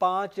5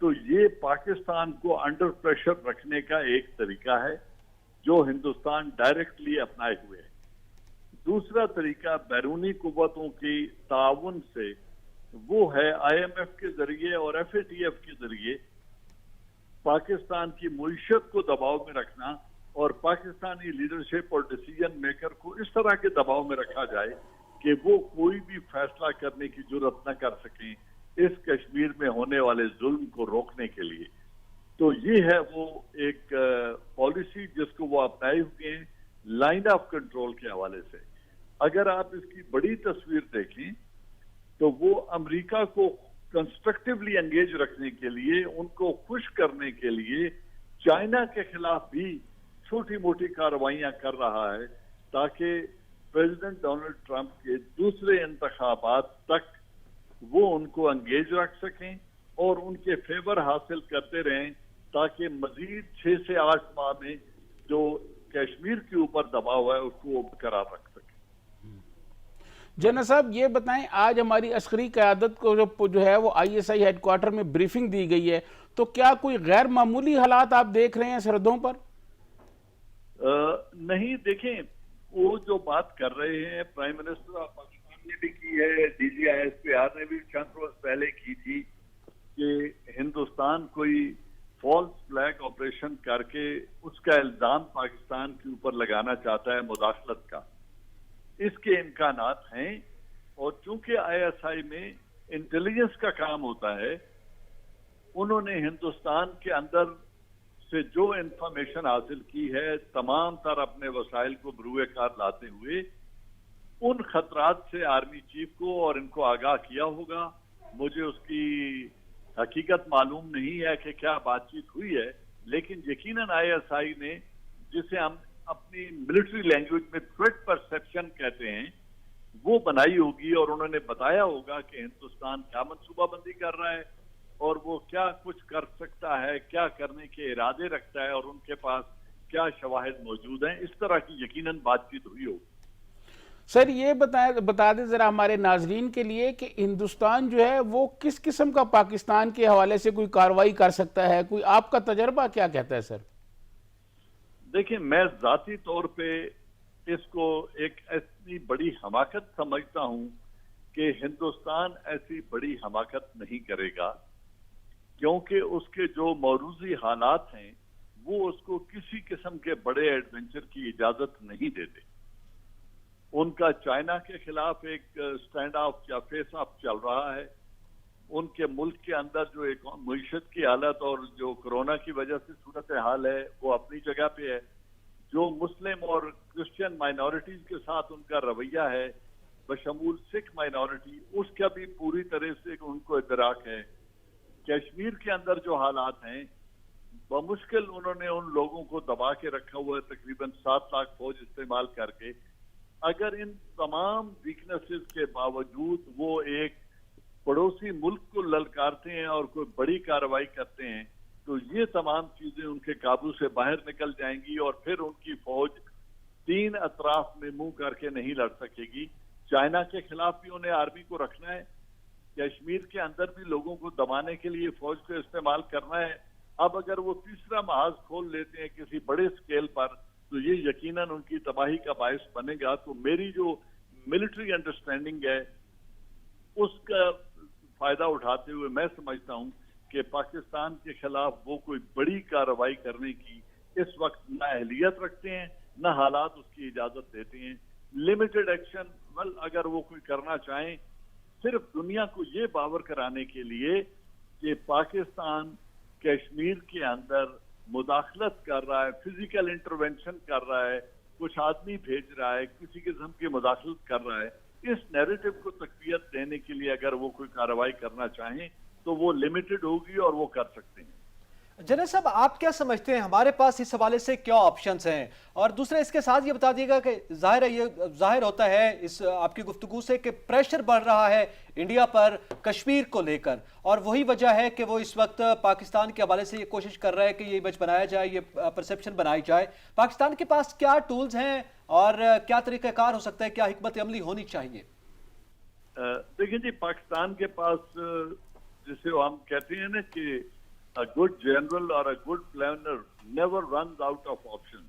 تو یہ پاکستان کو انڈر پریشر رکھنے کا ایک طریقہ ہے جو ہندوستان ڈائریکٹلی اپنائے ہوئے ہے. دوسرا طریقہ بیرونی قوتوں کی تعاون سے وہ ہے آئی ایم ایف کے ذریعے اور ایف اے ٹی ایف کے ذریعے پاکستان کی معیشت کو دباؤ میں رکھنا اور پاکستانی لیڈرشپ اور ڈیسیجن میکر کو اس طرح کے دباؤ میں رکھا جائے کہ وہ کوئی بھی فیصلہ کرنے کی جرات نہ کر سکیں اس کشمیر میں ہونے والے ظلم کو روکنے کے لیے. تو یہ ہے وہ ایک پالیسی جس کو وہ اپنائے ہوئے ہیں لائن آف کنٹرول کے حوالے سے. اگر آپ اس کی بڑی تصویر دیکھیں تو وہ امریکہ کو کنسٹرکٹیولی انگیج رکھنے کے لیے ان کو خوش کرنے کے لیے چائنا کے خلاف بھی چھوٹی موٹی کارروائیاں کر رہا ہے تاکہ پریزیڈنٹ ڈونلڈ ٹرمپ کے دوسرے انتخابات تک وہ ان کو انگیج رکھ سکیں اور ان کے فیور حاصل کرتے رہیں تاکہ مزید 6 سے 8 ماہ میں جو کشمیر کے اوپر دباؤ ہے اس کو وہ برقرار رکھ سکیں. جنرل صاحب یہ بتائیں آج ہماری عسکری قیادت کو جو ہے وہ I S I had quarter میں بریفنگ دی گئی ہے تو کیا کوئی غیر معمولی حالات آپ دیکھ رہے ہیں سرحدوں پر؟ نہیں، دیکھیں وہ جو بات کر رہے ہیں پرائم منسٹر آف پاکستان نے بھی کی ہے، D G I S P R نے بھی چند روز پہلے کی تھی کہ ہندوستان کوئی فالس فلیگ آپریشن کر کے اس کا الزام پاکستان کے اوپر لگانا چاہتا ہے مداخلت کا. اس کے امکانات ہیں اور چونکہ آئی ایس آئی میں انٹیلیجنس کا کام ہوتا ہے انہوں نے ہندوستان کے اندر سے جو انفارمیشن حاصل کی ہے تمام تر اپنے وسائل کو بروئے کار لاتے ہوئے ان خطرات سے آرمی چیف کو اور ان کو آگاہ کیا ہوگا. مجھے اس کی حقیقت معلوم نہیں ہے کہ کیا بات چیت ہوئی ہے لیکن یقیناً آئی ایس آئی نے جسے ہم اپنی ملٹری لینگویج میں تھریٹ پرسپشن کہتے ہیں وہ بنائی ہوگی اور انہوں نے بتایا ہوگا کہ ہندوستان کیا منصوبہ بندی کر رہا ہے اور وہ کیا کچھ کر سکتا ہے، کیا کرنے کے ارادے رکھتا ہے اور ان کے پاس کیا شواہد موجود ہیں. اس طرح کی یقیناً بات چیت ہوئی ہوگی. سر یہ بتا دیں ذرا ہمارے ناظرین کے لیے کہ ہندوستان جو ہے وہ کس قسم کا پاکستان کے حوالے سے کوئی کارروائی کر سکتا ہے، کوئی آپ کا تجربہ کیا کہتا ہے؟ سر دیکھیں میں ذاتی طور پہ اس کو ایک ایسی بڑی حماقت سمجھتا ہوں کہ ہندوستان ایسی بڑی حماقت نہیں کرے گا کیونکہ اس کے جو موروثی حالات ہیں وہ اس کو کسی قسم کے بڑے ایڈونچر کی اجازت نہیں دیتے. ان کا چائنا کے خلاف ایک سٹینڈ آف یا فیس آف چل رہا ہے. ان کے ملک کے اندر جو ایک معیشت کی حالت اور جو کورونا کی وجہ سے صورتحال ہے وہ اپنی جگہ پہ ہے. جو مسلم اور کرسچین مائنورٹیز کے ساتھ ان کا رویہ ہے بشمول سکھ مائنورٹی اس کا بھی پوری طرح سے ان کو ادراک ہے. کشمیر کے اندر جو حالات ہیں بمشکل انہوں نے ان لوگوں کو دبا کے رکھا ہوا ہے تقریباً 7 لاکھ فوج استعمال کر کے. اگر ان تمام ویکنسز کے باوجود وہ ایک پڑوسی ملک کو للکارتے ہیں اور کوئی بڑی کارروائی کرتے ہیں تو یہ تمام چیزیں ان کے قابو سے باہر نکل جائیں گی اور پھر ان کی فوج 3 اطراف میں منہ کر کے نہیں لڑ سکے گی. چائنا کے خلاف بھی انہیں آرمی کو رکھنا ہے، کشمیر کے اندر بھی لوگوں کو دبانے کے لیے فوج کو استعمال کرنا ہے. اب اگر وہ تیسرا محاذ کھول لیتے ہیں کسی بڑے سکیل پر تو یہ یقیناً ان کی تباہی کا باعث بنے گا. تو میری جو ملٹری انڈرسٹینڈنگ ہے اس کا فائدہ اٹھاتے ہوئے میں سمجھتا ہوں کہ پاکستان کے خلاف وہ کوئی بڑی کارروائی کرنے کی اس وقت نہ اہلیت رکھتے ہیں نہ حالات اس کی اجازت دیتے ہیں. لمیٹڈ ایکشن اگر وہ کوئی کرنا چاہیں صرف دنیا کو یہ باور کرانے کے لیے کہ پاکستان کشمیر کے اندر مداخلت کر رہا ہے، فزیکل انٹرونشن کر رہا ہے، کچھ آدمی بھیج رہا ہے، کسی قسم کی مداخلت کر رہا ہے، اس نیریٹو کو تقویت دینے کے لیے اگر وہ کوئی کارروائی کرنا چاہیں تو وہ لمیٹڈ ہوگی اور وہ کر سکتے ہیں. جنرل صاحب آپ کیا سمجھتے ہیں ہمارے پاس اس حوالے سے کیا آپشنز ہیں؟ اور دوسرا اس کے ساتھ یہ بتا دیے گا کہ ظاہر ہوتا ہے اس آپ کی گفتگو سے کہ پریشر بڑھ رہا ہے انڈیا پر کشمیر کو لے کر اور وہی وجہ ہے کہ وہ اس وقت پاکستان کے حوالے سے یہ کوشش کر رہا ہے کہ یہ امیج بنایا جائے، یہ پرسپشن بنائی جائے. پاکستان کے پاس کیا ٹولز ہیں اور کیا طریقہ کار ہو سکتا ہے، کیا حکمت عملی ہونی چاہیے؟ دیکھیں جی پاکستان کے پاس جسے ہم کہتے ہیں نا کہ a good general or a good planner never runs out of options.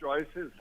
choices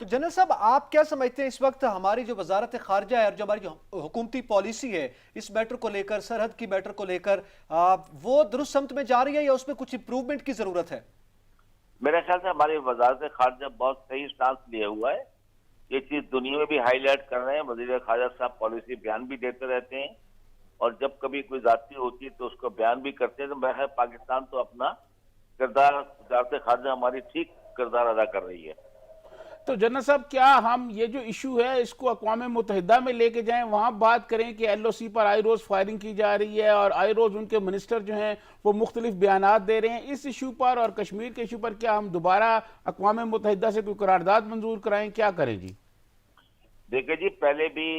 تو جنرل صاحب آپ کیا سمجھتے ہیں اس وقت ہماری جو وزارت خارجہ ہے اور جو ہماری جو حکومتی پالیسی ہے اس میٹر کو لے کر، سرحد کی میٹر کو لے کر، وہ درست سمت میں جا رہی ہے یا اس میں کچھ امپروومنٹ کی ضرورت ہے؟ میرے خیال سے ہماری وزارت خارجہ بہت صحیح سٹانس لیے ہوا ہے. یہ چیز دنیا میں بھی ہائی لائٹ کر رہے ہیں. وزیر خارجہ صاحب پالیسی بیان بھی دیتے رہتے ہیں اور جب کبھی کوئی ذاتی ہوتی ہے تو اس کو بیان بھی کرتے ہیں. تو میرے خیال پاکستان تو اپنا کردار، وزارت خارجہ ہماری ٹھیک کردار ادا کر رہی ہے. تو جنرل صاحب کیا ہم یہ جو ایشو ہے اس کو اقوام متحدہ میں لے کے جائیں، وہاں بات کریں کہ ایل او سی پر آئی روز فائرنگ کی جا رہی ہے اور آئی روز ان کے منسٹر جو ہیں وہ مختلف بیانات دے رہے ہیں اس ایشو پر اور کشمیر کے ایشو پر؟ کیا ہم دوبارہ اقوام متحدہ سے کوئی قرارداد منظور کرائیں؟ کیا کریں جی؟ دیکھیں جی، پہلے بھی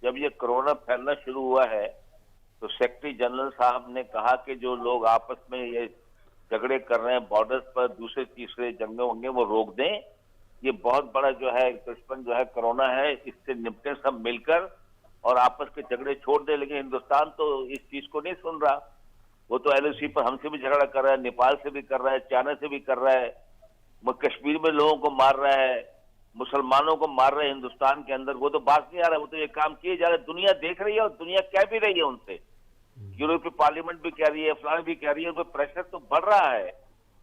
جب یہ کرونا پھیلنا شروع ہوا ہے تو سیکرٹری جنرل صاحب نے کہا کہ جو لوگ آپس میں یہ جھگڑے کر رہے ہیں بارڈرز پر، دوسرے تیسرے جنگیں ہوں گے، وہ روک دیں. یہ بہت بڑا جو ہے دشمن جو ہے کرونا ہے، اس سے نمٹیں سب مل کر اور آپس کے جھگڑے چھوڑ دیں. لیکن ہندوستان تو اس چیز کو نہیں سن رہا. وہ تو ایل او سی پر ہم سے بھی جھگڑا کر رہا ہے، نیپال سے بھی کر رہا ہے، چائنا سے بھی کر رہا ہے. وہ کشمیر میں لوگوں کو مار رہا ہے، مسلمانوں کو مار رہے ہیں ہندوستان کے اندر. وہ تو بات نہیں آ رہا، وہ تو یہ کام کیے جا رہے. دنیا دیکھ رہی ہے اور دنیا کہہ بھی رہی ہے ان سے. یورپی پارلیمنٹ بھی کہہ رہی ہے، فلان بھی کہہ رہی ہے. ان پہ پریشر تو بڑھ رہا ہے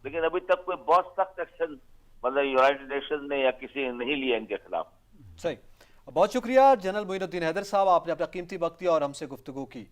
لیکن ابھی تک کوئی بہت سخت ایکشن مطلب یونائٹڈ نیشن نے یا کسی نے نہیں لیا ان کے خلاف. صحیح، بہت شکریہ جنرل معین الدین حیدر صاحب، آپ نے اپنا قیمتی وقت دیا اور ہم سے گفتگو کی.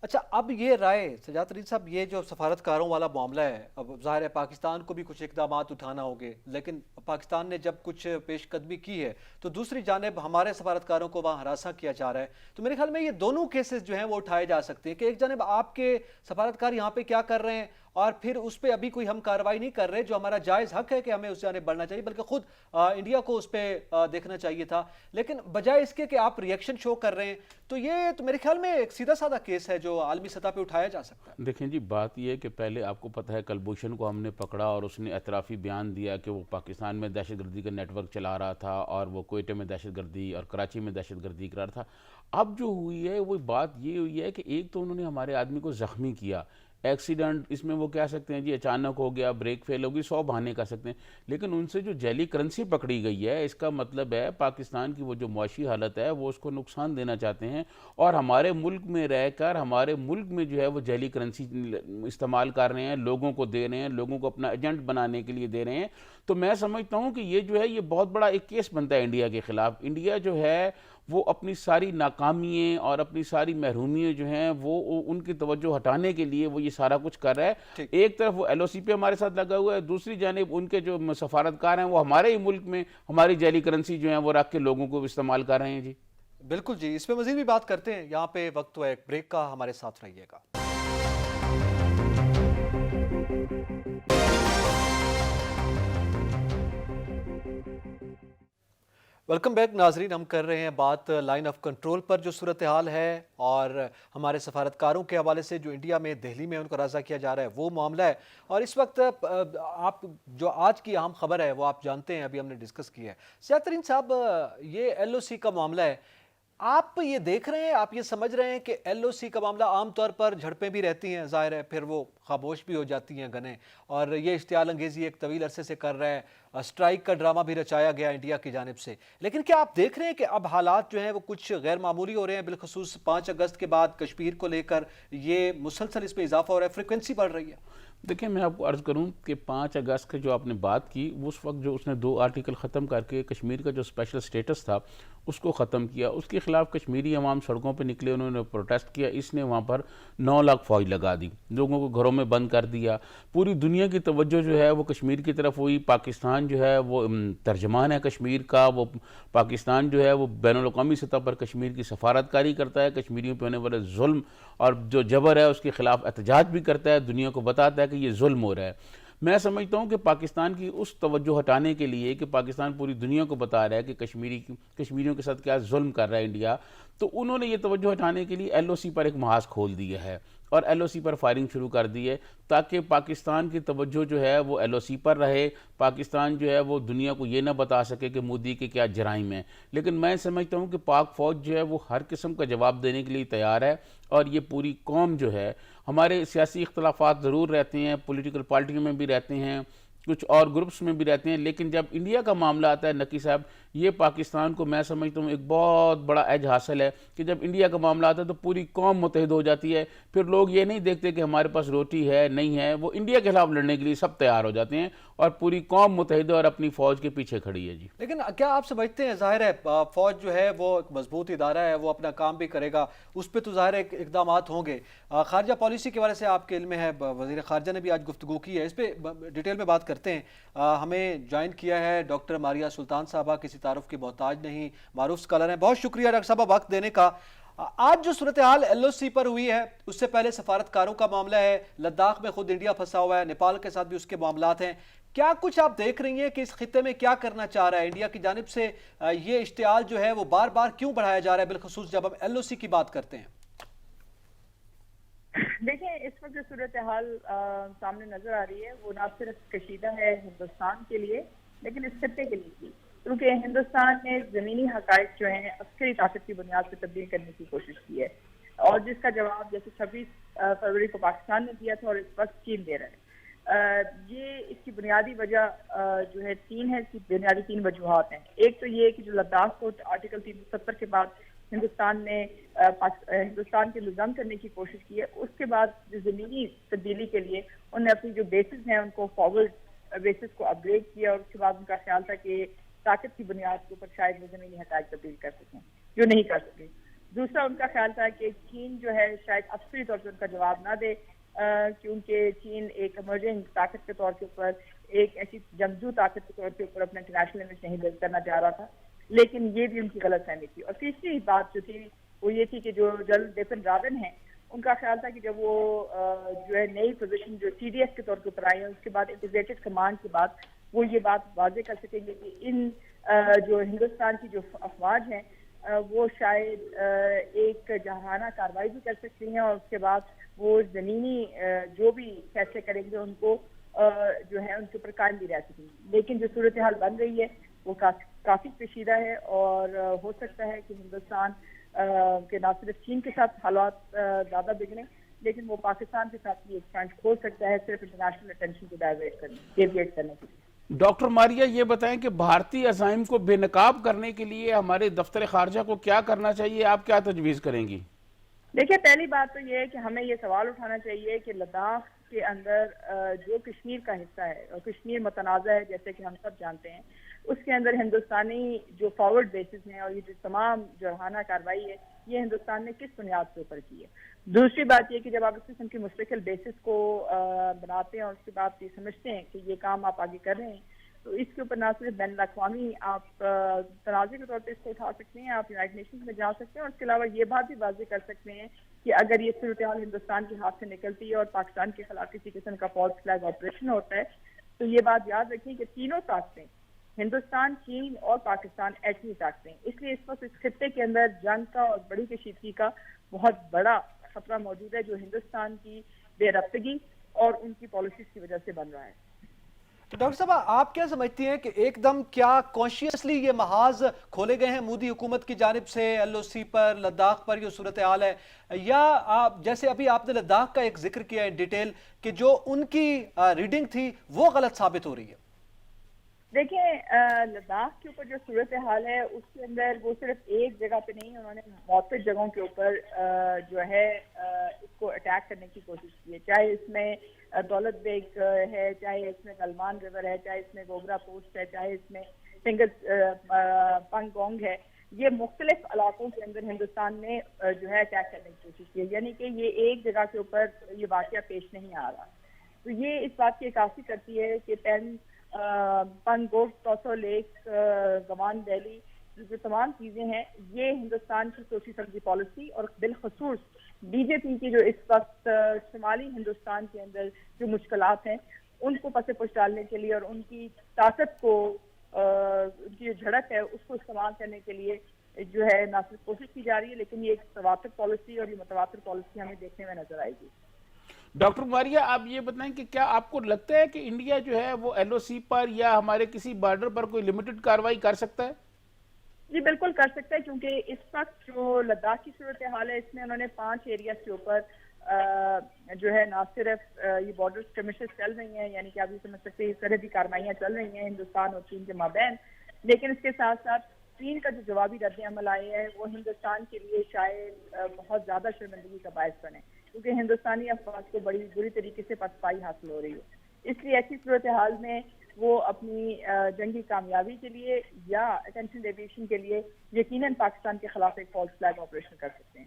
اچھا، اب یہ رائے سجاد ترین صاحب، یہ جو سفارتکاروں والا معاملہ ہے، اب ظاہر ہے پاکستان کو بھی کچھ اقدامات اٹھانا ہوگے، لیکن پاکستان نے جب کچھ پیش قدمی کی ہے تو دوسری جانب ہمارے سفارتکاروں کو وہاں ہراساں کیا جا رہا ہے. تو میرے خیال میں یہ دونوں کیسز جو ہیں وہ اٹھائے جا سکتے ہیں کہ ایک جانب آپ کے سفارتکار یہاں پہ کیا کر رہے ہیں اور پھر اس پہ ابھی کوئی ہم کارروائی نہیں کر رہے، جو ہمارا جائز حق ہے کہ ہمیں اس جانب بڑھنا چاہیے، بلکہ خود انڈیا کو اس پہ دیکھنا چاہیے تھا. لیکن بجائے اس کے کہ آپ ریئیکشن شو کر رہے ہیں، تو یہ تو میرے خیال میں ایک سیدھا سادہ کیس ہے جو عالمی سطح پہ اٹھایا جا سکتا ہے. دیکھیں جی، بات یہ ہے کہ پہلے آپ کو پتہ ہے کلبھوشن کو ہم نے پکڑا اور اس نے اعترافی بیان دیا کہ وہ پاکستان میں دہشت گردی کا نیٹ ورک چلا رہا تھا اور وہ کوئٹہ میں دہشت گردی اور کراچی میں دہشت گردی کرا رہا تھا. اب جو ہوئی ہے وہ بات یہ ہوئی ہے کہ ایک تو انہوں نے ہمارے آدمی کو زخمی کیا، ایکسیڈنٹ، اس میں وہ کہہ سکتے ہیں جی اچانک ہو گیا، بریک فیل ہوگی، 100 بہانے کر سکتے ہیں. لیکن ان سے جو جعلی کرنسی پکڑی گئی ہے، اس کا مطلب ہے پاکستان کی وہ جو معاشی حالت ہے وہ اس کو نقصان دینا چاہتے ہیں اور ہمارے ملک میں رہ کر ہمارے ملک میں جو ہے وہ جعلی کرنسی استعمال کر رہے ہیں، لوگوں کو دے رہے ہیں، لوگوں کو اپنا ایجنٹ بنانے کے لیے دے رہے ہیں. تو میں سمجھتا ہوں کہ یہ جو ہے یہ بہت بڑا ایک کیس بنتا ہے انڈیا کے خلاف. انڈیا جو ہے وہ اپنی ساری ناکامیاں اور اپنی ساری محرومیاں جو ہیں وہ ان کی توجہ ہٹانے کے لیے وہ یہ سارا کچھ کر رہا ہے. ایک طرف وہ ایل او سی پہ ہمارے ساتھ لگا ہوا ہے، دوسری جانب ان کے جو سفارتکار ہیں وہ ہمارے ہی ملک میں ہماری جعلی کرنسی جو ہیں وہ رکھ کے لوگوں کو استعمال کر رہے ہیں. جی بالکل جی، اس پہ مزید بھی بات کرتے ہیں. یہاں پہ وقت تو ایک بریک کا، ہمارے ساتھ رہیے گا. ویلکم بیک ناظرین، ہم کر رہے ہیں بات لائن آف کنٹرول پر جو صورتحال ہے اور ہمارے سفارتکاروں کے حوالے سے جو انڈیا میں دہلی میں ان کو راضی کیا جا رہا ہے وہ معاملہ ہے. اور اس وقت آپ جو آج کی اہم خبر ہے وہ آپ جانتے ہیں، ابھی ہم نے ڈسکس کی ہے. سیاد ترین صاحب، یہ ایل او سی کا معاملہ ہے، آپ یہ دیکھ رہے ہیں، آپ یہ سمجھ رہے ہیں کہ ایل او سی کا معاملہ عام طور پر جھڑپیں بھی رہتی ہیں، ظاہر ہے پھر وہ خاموش بھی ہو جاتی ہیں گنیں، اور یہ اشتعال انگیزی ایک طویل عرصے سے کر رہا ہے، اسٹرائک کا ڈرامہ بھی رچایا گیا انڈیا کی جانب سے. لیکن کیا آپ دیکھ رہے ہیں کہ اب حالات جو ہیں وہ کچھ غیر معمولی ہو رہے ہیں، بالخصوص 5 اگست کے بعد کشمیر کو لے کر یہ مسلسل اس پہ اضافہ ہو رہا ہے، فریکوینسی بڑھ رہی ہے؟ دیکھیں، میں آپ کو عرض کروں کہ 5 اگست کے جو آپ نے بات کی، اس وقت جو اس نے 2 آرٹیکل ختم کر کے کشمیر کا جو اسپیشل سٹیٹس تھا اس کو ختم کیا، اس کے خلاف کشمیری عوام سڑکوں پہ نکلے، انہوں نے پروٹیسٹ کیا. اس نے وہاں پر 9 لاکھ فوج لگا دی، لوگوں کو گھروں میں بند کر دیا. پوری دنیا کی توجہ جو ہے وہ کشمیر کی طرف ہوئی. پاکستان جو ہے وہ ترجمان ہے کشمیر کا، وہ پاکستان جو ہے وہ بین الاقوامی سطح پر کشمیر کی سفارتکاری کرتا ہے، کشمیریوں پہ ہونے والے ظلم اور جو جبر ہے اس کے خلاف احتجاج بھی کرتا ہے، دنیا کو بتاتا ہے کہ یہ ظلم ہو رہا ہے. میں سمجھتا ہوں کہ پاکستان کی اس توجہ ہٹانے کے لیے کہ پاکستان پوری دنیا کو بتا رہا ہے کہ کشمیریوں کے ساتھ کیا ظلم کر رہا ہے انڈیا، تو انہوں نے یہ توجہ ہٹانے کے لیے ایل او سی پر ایک محاذ کھول دیا ہے اور ایل او سی پر فائرنگ شروع کر دی ہے تاکہ پاکستان کی توجہ جو ہے وہ ایل او سی پر رہے. پاکستان جو ہے وہ دنیا کو یہ نہ بتا سکے کہ مودی کے کیا جرائم ہیں. لیکن میں سمجھتا ہوں کہ پاک فوج جو ہے وہ ہر قسم کا جواب دینے کے لیے تیار ہے اور یہ پوری قوم جو ہے، ہمارے سیاسی اختلافات ضرور رہتے ہیں، پولیٹیکل پارٹیوں میں بھی رہتے ہیں، کچھ اور گروپس میں بھی رہتے ہیں، لیکن جب انڈیا کا معاملہ آتا ہے نقی صاحب، یہ پاکستان کو میں سمجھتا ہوں ایک بہت بڑا ایج حاصل ہے کہ جب انڈیا کا معاملہ آتا ہے تو پوری قوم متحد ہو جاتی ہے. پھر لوگ یہ نہیں دیکھتے کہ ہمارے پاس روٹی ہے نہیں ہے، وہ انڈیا کے خلاف لڑنے کے لیے سب تیار ہو جاتے ہیں اور پوری قوم متحد ہے اور اپنی فوج کے پیچھے کھڑی ہے. جی لیکن کیا آپ سمجھتے ہیں، ظاہر ہے فوج جو ہے وہ ایک مضبوط ادارہ ہے، وہ اپنا کام بھی کرے گا، اس پہ تو ظاہر ہے اقدامات ہوں گے. خارجہ پالیسی کے بارے سے آپ کے علم میں ہے، وزیر خارجہ نے بھی آج گفتگو کی ہے، اس پہ ڈیٹیل میں بات کرتے ہیں. ہمیں جوائن کیا ہے ڈاکٹر ماریہ سلطان صاحبہ، کسی تعارف کی محتاج نہیں، معروف اسکالر ہیں. بہت شکریہ ڈاکٹر صاحبہ وقت دینے کا. آج جو صورتحال ایل او سی پر ہوئی ہے، اس سے پہلے سفارتکاروں کا معاملہ ہے، لداخ میں خود انڈیا پھنسا ہوا ہے، نیپال کے ساتھ بھی اس کے معاملات ہیں. کیا کچھ آپ دیکھ رہی ہیں کہ اس خطے میں کیا کرنا چاہ رہا ہے انڈیا کی جانب سے؟ یہ اشتعال جو ہے وہ بار بار کیوں بڑھایا جا رہا ہے، بالخصوص جب ہم ایل او سی کی بات کرتے ہیں؟ دیکھیں، اس وقت جو صورتحال سامنے نظر آ رہی ہے وہ نہ صرف کشیدہ ہے ہندوستان کے لیے لیکن اس خطے کے لیے بھی، کیونکہ ہندوستان نے زمینی حقائق جو ہیں عسکری طاقت کی بنیاد پہ تبدیل کرنے کی کوشش کی ہے، اور جس کا جواب جیسے 26 فروری کو پاکستان نے دیا تھا اور اس وقت چین دے رہا ہے. یہ اس کی بنیادی وجہ جو ہے تین ہے، اس کی بنیادی تین وجوہات ہیں. ایک تو یہ کہ جو لداخ کو آرٹیکل 370 کے بعد ہندوستان نے ہندوستان کے لزم کرنے کی کوشش کی ہے، اس کے بعد جو زمینی تبدیلی کے لیے انہوں نے اپنی جو بیسز ہیں ان کو فارورڈ بیسز کو اپ گریڈ کیا، اور اس کے بعد ان کا خیال تھا کہ طاقت کی بنیاد کے اوپر شاید وہ زمینی حقائق تبدیل کر سکیں، جو نہیں کر سکے. دوسرا ان کا خیال تھا کہ چین جو ہے شاید عسکری طور پر ان کا جواب نہ دے، کیونکہ چین ایک ایمرجنگ طاقت کے طور کے اوپر، ایک ایسی جنگجو طاقت کے طور کے اوپر اپنا انٹرنیشنل امیج نہیں بلڈ کرنا چاہ رہا تھا. لیکن یہ بھی ان کی غلط فہمی تھی. اور تیسری بات جو تھی وہ یہ تھی کہ جو جنرل بپن راون ہیں، ان کا خیال تھا کہ جب وہ جو ہے نئی پوزیشن جو ٹی ڈی ایس کے طور کے اوپر آئی ہیں، اس کے بعد انٹیگریٹڈ کمانڈ کے بعد وہ یہ بات واضح کر سکیں گے کہ ان جو ہندوستان کی جو افواج ہیں وہ شاید ایک جہانہ کارروائی بھی کر سکتی ہیں، اور اس کے بعد وہ زمینی جو بھی فیصلے کریں گے ان کو جو ہے ان کے اوپر قائم بھی رہ سکیں گے. لیکن جو صورتحال بن رہی ہے وہ کافی پیچیدہ ہے، اور ہو سکتا ہے کہ ہندوستان کے نہ صرف چین کے ساتھ حالات زیادہ بگڑیں، لیکن وہ پاکستان کے ساتھ بھی ایک فرنٹ کھول سکتا ہے صرف انٹرنیشنل اٹینشن کو ڈائیورٹ کرنے کے لیے. ڈاکٹر ماریہ یہ بتائیں کہ بھارتی عزائم کو بے نقاب کرنے کے لیے ہمارے دفتر خارجہ کو کیا کرنا چاہیے، آپ کیا تجویز کریں گی؟ دیکھیے، پہلی بات تو یہ ہے کہ ہمیں یہ سوال اٹھانا چاہیے کہ لداخ کے اندر جو کشمیر کا حصہ ہے، اور کشمیر متنازع ہے جیسے کہ ہم سب جانتے ہیں، اس کے اندر ہندوستانی جو فارورڈ بیسز ہیں اور یہ جو تمام جرحانہ کارروائی ہے، یہ ہندوستان نے کس بنیاد کے اوپر کی ہے. دوسری بات یہ کہ جب آپ اس قسم کی مستقل بیسز کو بناتے ہیں اور اس کے بعد یہ سمجھتے ہیں کہ یہ کام آپ آگے کر رہے ہیں، تو اس کے اوپر نہ صرف بین الاقوامی آپ تنازع کے طور پہ اس کو اٹھا سکتے ہیں، آپ یونائٹڈ نیشنز میں جا سکتے ہیں، اور اس کے علاوہ یہ بات بھی واضح کر سکتے ہیں کہ اگر یہ صورتحال ہندوستان کے ہاتھ سے نکلتی ہے اور پاکستان کے خلاف کسی قسم کا فالس فلیگ آپریشن ہوتا ہے، تو یہ بات یاد رکھیں کہ تینوں طاقتیں، ہندوستان، چین اور پاکستان، ایٹمی طاقتیں، اس لیے اس وقت اس خطے کے اندر جنگ کا اور بڑی کشیدگی کا بہت بڑا خطرہ موجود ہے، جو ہندوستان کی بے ربطگی اور ان کی پالیسیز کی وجہ سے بن رہا ہے. ڈاکٹر صاحب، آپ کیا سمجھتی ہیں کہ ایک دم کیا کانشیسلی یہ محاذ کھولے گئے ہیں مودی حکومت کی جانب سے ایل او سی پر، لداخ پر یہ صورتحال ہے، یا جیسے ابھی آپ نے لداخ کا ایک ذکر کیا ہے ڈیٹیل کہ جو ان کی ریڈنگ تھی وہ غلط ثابت ہو رہی ہے؟ دیکھیں، لداخ کے اوپر جو صورتحال ہے اس کے اندر وہ صرف ایک جگہ پہ نہیں، انہوں نے مختلف جگہوں کے اوپر جو ہے اس کو اٹیک کرنے کی کوشش کی ہے، چاہے اس میں دولت بیگ ہے، چاہے اس میں گلمان ریور ہے، چاہے اس میں گوگرا پوسٹ ہے، چاہے اس میں پنگ گونگ ہے. یہ مختلف علاقوں کے اندر ہندوستان نے جو ہے اٹیک کرنے کی کوشش کی ہے، یعنی کہ یہ ایک جگہ کے اوپر یہ واقعہ پیش نہیں آ رہا. تو یہ اس بات کی عکاسی کرتی ہے کہ پنگ گونگ، توسو لیک، گوان ویلی، جو تمام چیزیں ہیں یہ ہندوستان کی سوچی سمجھی پالیسی اور بالخصوص بی جے پی کی جو اس وقت شمالی ہندوستان کے اندر جو مشکلات ہیں ان کو پس پش ڈالنے کے لیے اور ان کی طاقت کو، ان کی جو جھڑک ہے اس کو استعمال کرنے کے لیے جو ہے نہ صرف کوشش کی جا رہی ہے، لیکن یہ ایک تواتر پالیسی اور یہ متواتر پالیسی ہمیں دیکھنے میں نظر آئے گی. ڈاکٹر ماریہ، آپ یہ بتائیں کہ کیا آپ کو لگتا ہے کہ انڈیا جو ہے وہ ایل او سی پر یا ہمارے کسی بارڈر پر کوئی لمیٹڈ کارروائی کر سکتا ہے؟ جی بالکل کر سکتا ہے، کیونکہ اس وقت جو لداخ کی صورتحال ہے اس میں انہوں نے 5 ایریاز کے اوپر جو ہے نہ صرف یہ بارڈر اسکرمشز چل رہی ہیں، یعنی کہ آپ یہ سمجھ سکتے ہیں سرحدی کارروائیاں چل رہی ہیں ہندوستان اور چین کے مابین، لیکن اس کے ساتھ ساتھ چین کا جو جوابی رد عمل آئے ہے وہ ہندوستان کے لیے شاید بہت زیادہ شرمندگی کا باعث بنے، کیونکہ ہندوستانی افواج کو بڑی بری طریقے سے پسپائی حاصل ہو رہی ہے۔ اس لیے ایسی صورتحال میں وہ اپنی جنگی کامیابی کے لیے یا اٹینشن ڈیویشن کے لیے یقیناً پاکستان کے خلاف ایک فالس فلیگ آپریشن کر سکتے ہیں۔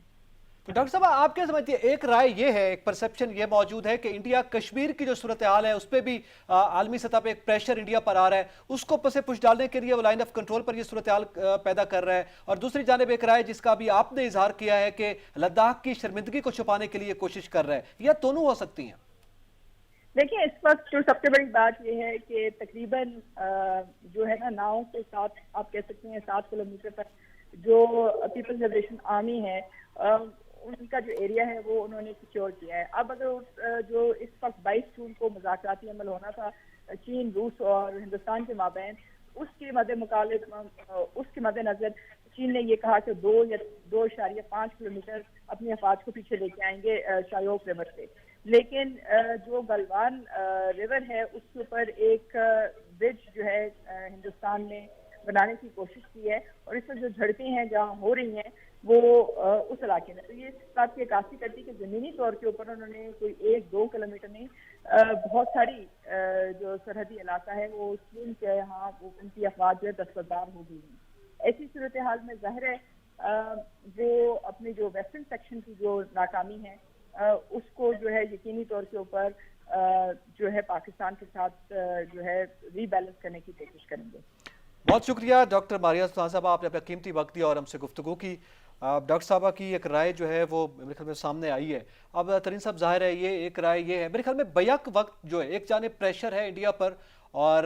تو ڈاکٹر صاحب آپ کیا سمجھتے ہیں؟ ایک رائے یہ ہے، ایک پرسپشن یہ موجود ہے کہ انڈیا کشمیر کی جو صورتحال ہے اس پہ بھی عالمی سطح پہ ایک پریشر انڈیا پر آ رہا ہے، اس کو پس پش ڈالنے کے لیے وہ لائن آف کنٹرول پر یہ صورتحال پیدا کر رہا ہے، اور دوسری جانب ایک رائے جس کا بھی آپ نے اظہار کیا ہے کہ لداخ کی شرمندگی کو چھپانے کے لیے کوشش کر رہا ہے، یہ دونوں ہو سکتی ہیں؟ دیکھیں اس وقت جو سب سے بڑی بات یہ ہے کہ تقریباً جو ہے نا 9 سے 7 آپ کہہ سکتے ہیں 7 کلومیٹر پر جو پیپلز لبریشن آرمی ہے ان کا جو ایریا ہے وہ انہوں نے سیکیور کیا ہے۔ اب اگر جو اس وقت 22 جون کو مذاکراتی عمل ہونا تھا چین، روس اور ہندوستان کے مابین، اس کے مد نظر چین نے یہ کہا کہ 2.5 کلومیٹر اپنی افواج کو پیچھے لے کے آئیں گے شایوک ریور سے، لیکن جو گلوان ریور ہے اس کے اوپر ایک برج جو ہے ہندوستان نے بنانے کی کوشش کی ہے، اور اس وقت جو جھڑپیں ہیں جہاں ہو رہی ہیں وہ اس علاقے میں، تو یہ اس بات کی عکاسی کرتی کہ زمینی طور کے اوپر انہوں نے کوئی 1-2 کلومیٹر نہیں بہت ساری جو سرحدی علاقہ ہے وہ چین کے یہاں ان کی افواج جو ہے دستبردار ہو گئی ہیں۔ ایسی صورتحال میں ظاہر ہے وہ اپنے جو ویسٹرن سیکشن کی جو ناکامی ہے اس کو جو ہے یقینی طور کے اوپر جو ہے پاکستان کے ساتھ جو ہے ری بیلنس کرنے کی کوشش کریں گے۔ بہت شکریہ ڈاکٹر ماریہ سلطان صاحبہ، آپ نے اپنا قیمتی وقت دیا اور ہم سے گفتگو کی۔ ڈاکٹر صاحبہ کی ایک رائے جو ہے وہ میرے خیال میں سامنے آئی ہے۔ اب ترین صاحب ظاہر ہے یہ ایک رائے یہ ہے میرے خیال میں بیک وقت جو ہے ایک جانب پریشر ہے انڈیا پر، اور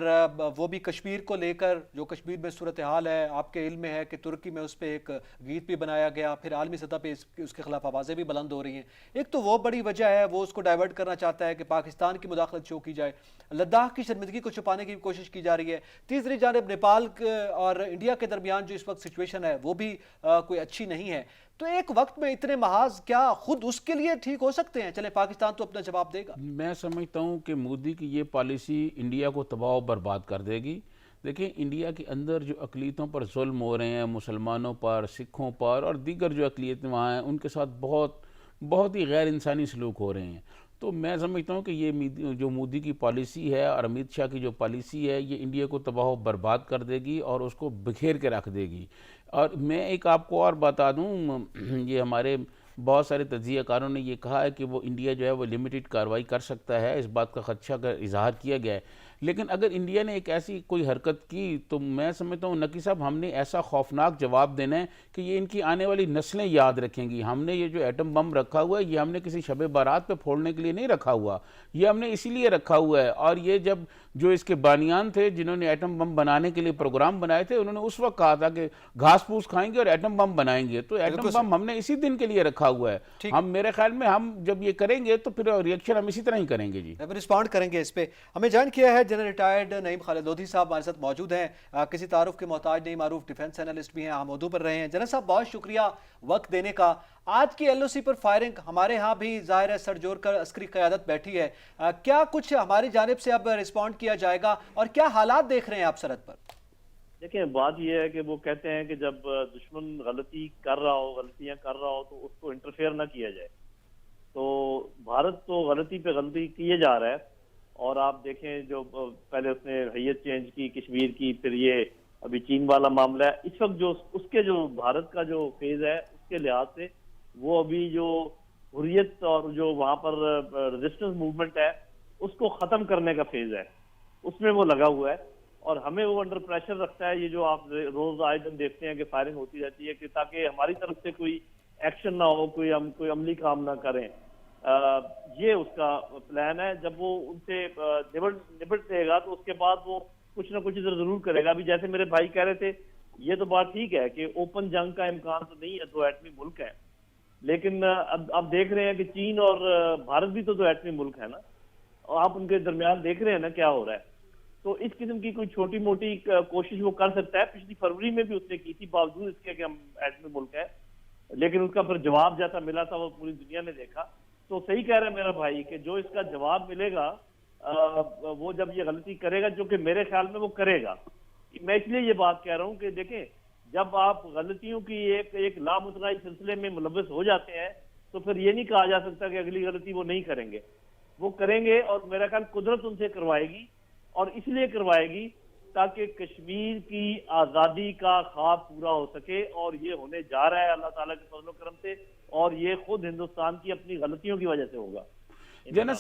وہ بھی کشمیر کو لے کر، جو کشمیر میں صورتحال ہے آپ کے علم میں ہے کہ ترکی میں اس پہ ایک گیت بھی بنایا گیا، پھر عالمی سطح پہ اس کے خلاف آوازیں بھی بلند ہو رہی ہیں۔ ایک تو وہ بڑی وجہ ہے، وہ اس کو ڈائیورٹ کرنا چاہتا ہے کہ پاکستان کی مداخلت شو کی جائے، لداخ کی شرمندگی کو چھپانے کی کوشش کی جا رہی ہے۔ تیسری جانب نیپال اور انڈیا کے درمیان جو اس وقت سچویشن ہے وہ بھی کوئی اچھی نہیں ہے۔ تو ایک وقت میں اتنے محاذ کیا خود اس کے لیے ٹھیک ہو سکتے ہیں؟ چلیں پاکستان تو اپنا جواب دے گا۔ میں سمجھتا ہوں کہ مودی کی یہ پالیسی انڈیا کو تباہ و برباد کر دے گی۔ دیکھیں انڈیا کے اندر جو اقلیتوں پر ظلم ہو رہے ہیں، مسلمانوں پر، سکھوں پر اور دیگر جو اقلیتیں وہاں ہیں، ان کے ساتھ بہت ہی غیر انسانی سلوک ہو رہے ہیں۔ تو میں سمجھتا ہوں کہ یہ جو مودی کی پالیسی ہے اور امیت شاہ کی جو پالیسی ہے یہ انڈیا کو تباہ و برباد کر دے گی اور اس کو بکھیر کے رکھ دے گی۔ اور میں ایک آپ کو اور بتا دوں، یہ ہمارے بہت سارے تجزیہ کاروں نے یہ کہا ہے کہ وہ انڈیا جو ہے وہ لمیٹڈ کارروائی کر سکتا ہے، اس بات کا خدشہ کا اظہار کیا گیا ہے۔ لیکن اگر انڈیا نے ایک ایسی کوئی حرکت کی تو میں سمجھتا ہوں نقی صاحب ہم نے ایسا خوفناک جواب دینا ہے کہ یہ ان کی آنے والی نسلیں یاد رکھیں گی۔ ہم نے یہ جو ایٹم بم رکھا ہوا ہے یہ ہم نے کسی شب بارات پہ پھوڑنے کے لیے نہیں رکھا ہوا، یہ ہم نے اسی لیے رکھا ہوا ہے۔ اور یہ جب جو اس کے بانیان تھے جنہوں نے ایٹم بم بنانے کے لیے پروگرام بنائے تھے، انہوں نے اس وقت کہا تھا کہ گھاس پھوس کھائیں گے اور ایٹم بم بنائیں گے، تو ایٹم بم ہم نے اسی دن کے لیے رکھا ہوا ہے۔ ہم میرے خیال میں ہم جب یہ کریں گے تو پھر ریئیکشن ہم اسی طرح ہی کریں گے۔ جی رسپونڈ کریں گے اس پہ۔ ہمیں جوائن کیا ہے جنرل ریٹائرڈ نعیم خالد لودھی صاحب ہمارے ساتھ موجود ہیں، کسی تعارف کے محتاج نہیں، معروف ڈیفنس اینالسٹ بھی ہیں، ہم اردو پر رہے ہیں۔ جنرل صاحب بہت شکریہ وقت دینے کا۔ آج کی ایل او سی پر فائرنگ ہمارے ہاں بھی ظاہر ہے سر جوڑ کر عسکری قیادت بیٹھی ہے، کیا کچھ ہماری جانب سے اب رسپونڈ کیا جائے گا اور کیا حالات دیکھ رہے ہیں آپ سرحد پر؟ دیکھیں بات یہ ہے کہ وہ کہتے ہیں کہ جب دشمن غلطیاں کر رہا ہو تو اس کو انٹرفیئر نہ کیا جائے، تو بھارت تو غلطی پہ غلطی کیے جا رہا ہے۔ اور آپ دیکھیں جو پہلے اس نے حیت چینج کی کشمیر کی، پھر یہ ابھی چین والا معاملہ ہے، اس وقت جو اس کے جو بھارت کا جو فیز ہے اس کے لحاظ سے وہ ابھی جو حریت اور جو وہاں پر ریزسٹنس موومنٹ ہے اس کو ختم کرنے کا فیز ہے، اس میں وہ لگا ہوا ہے، اور ہمیں وہ انڈر پریشر رکھتا ہے۔ یہ جو آپ روز آئے دن دیکھتے ہیں کہ فائرنگ ہوتی رہتی ہے کہ تاکہ ہماری طرف سے کوئی ایکشن نہ ہو، ہم کوئی عملی کام نہ کریں، یہ اس کا پلان ہے۔ جب وہ ان سے نبٹ دے گا تو اس کے بعد وہ کچھ نہ کچھ ادھر ضرور کرے گا۔ ابھی جیسے میرے بھائی کہہ رہے تھے یہ تو بات ٹھیک ہے کہ اوپن جنگ کا امکان تو نہیں ہے، 2 ایٹمی ملک ہیں، لیکن اب دیکھ رہے ہیں کہ چین اور بھارت بھی تو 2 ایٹمی ملک ہے نا، اور آپ ان کے درمیان دیکھ رہے ہیں نا کیا ہو رہا ہے۔ تو اس قسم کی کوئی چھوٹی موٹی کوشش وہ کر سکتا ہے۔ پچھلی فروری میں بھی اس نے کی تھی، باوجود اس کے کہ ہم ایٹمی ملک ہے، لیکن اس کا پھر جواب جیسا ملا تھا وہ پوری دنیا نے دیکھا۔ تو صحیح کہہ رہا ہے میرا بھائی کہ جو اس کا جواب ملے گا وہ جب یہ غلطی کرے گا، جو کہ میرے خیال میں وہ کرے گا. میں اس لیے یہ بات کہہ رہا ہوں کہ دیکھیں، جب آپ غلطیوں کی ایک لامتناہی سلسلے میں ملوث ہو جاتے ہیں تو پھر یہ نہیں کہا جا سکتا کہ اگلی غلطی وہ نہیں کریں گے. وہ کریں گے، اور میرا خیال قدرت ان سے کروائے گی، اور اس لیے کروائے گی تاکہ کشمیر کی آزادی کا خواب پورا ہو سکے. اور یہ ہونے جا رہا ہے اللہ تعالیٰ کے فضل و کرم سے، اور یہ خود ہندوستان کی اپنی غلطیوں کی وجہ سے ہوگا. جنرل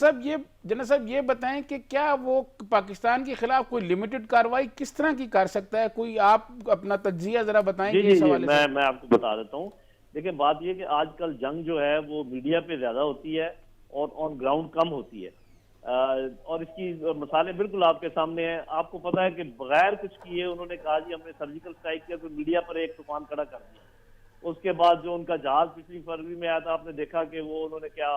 صاحب یہ بتائیں کہ کیا وہ پاکستان کے خلاف کوئی لمیٹڈ کارروائی کس طرح کی کر سکتا ہے؟ کوئی آپ اپنا تجزیہ ذرا بتائیں گے اس حوالے سے. میں آپ کو بتا دیتا ہوں. دیکھیں، بات یہ کہ آج کل جنگ جو ہے وہ میڈیا پہ زیادہ ہوتی ہے اور آن گراؤنڈ کم ہوتی ہے، اور اس کی مثالیں بالکل آپ کے سامنے ہیں. آپ کو پتا ہے کہ بغیر کچھ کیے انہوں نے کہا جی ہم نے سرجیکل اسٹرائک کیا، تو میڈیا پر ایک طوفان کھڑا کر دیا. اس کے بعد جو ان کا جہاز پچھلی فروری میں آیا تھا، آپ نے دیکھا کہ وہ انہوں نے کیا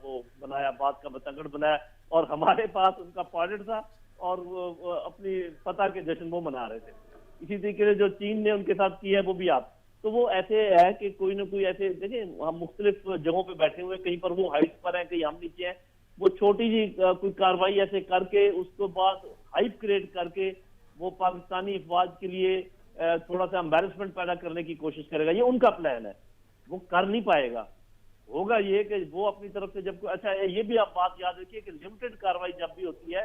وہ بنایا، بات کا بتنگڑ بنایا، اور ہمارے پاس ان کا پائلٹ تھا اور وہ اپنی فتح کے جشن وہ منا رہے تھے. اسی طریقے سے جو چین نے ان کے ساتھ کی ہے وہ بھی آپ. تو وہ ایسے ہے کہ کوئی نہ کوئی ایسے، دیکھیں ہم مختلف جگہوں پہ بیٹھے ہوئے، کہیں پر وہ ہائٹ پر ہیں، کہیں ہم نیچے ہیں. وہ چھوٹی جی کوئی کاروائی ایسے کر کے اس کے بعد ہائپ کریٹ کر کے وہ پاکستانی افواج کے لیے تھوڑا سا امبیرسمنٹ پیدا کرنے کی کوشش کرے گا. یہ ان کا پلان ہے، وہ کر نہیں پائے گا. ہوگا یہ کہ وہ اپنی طرف سے جب اچھا یہ بھی آپ بات یاد رکھیے کہ لمیٹڈ کاروائی جب بھی ہوتی ہے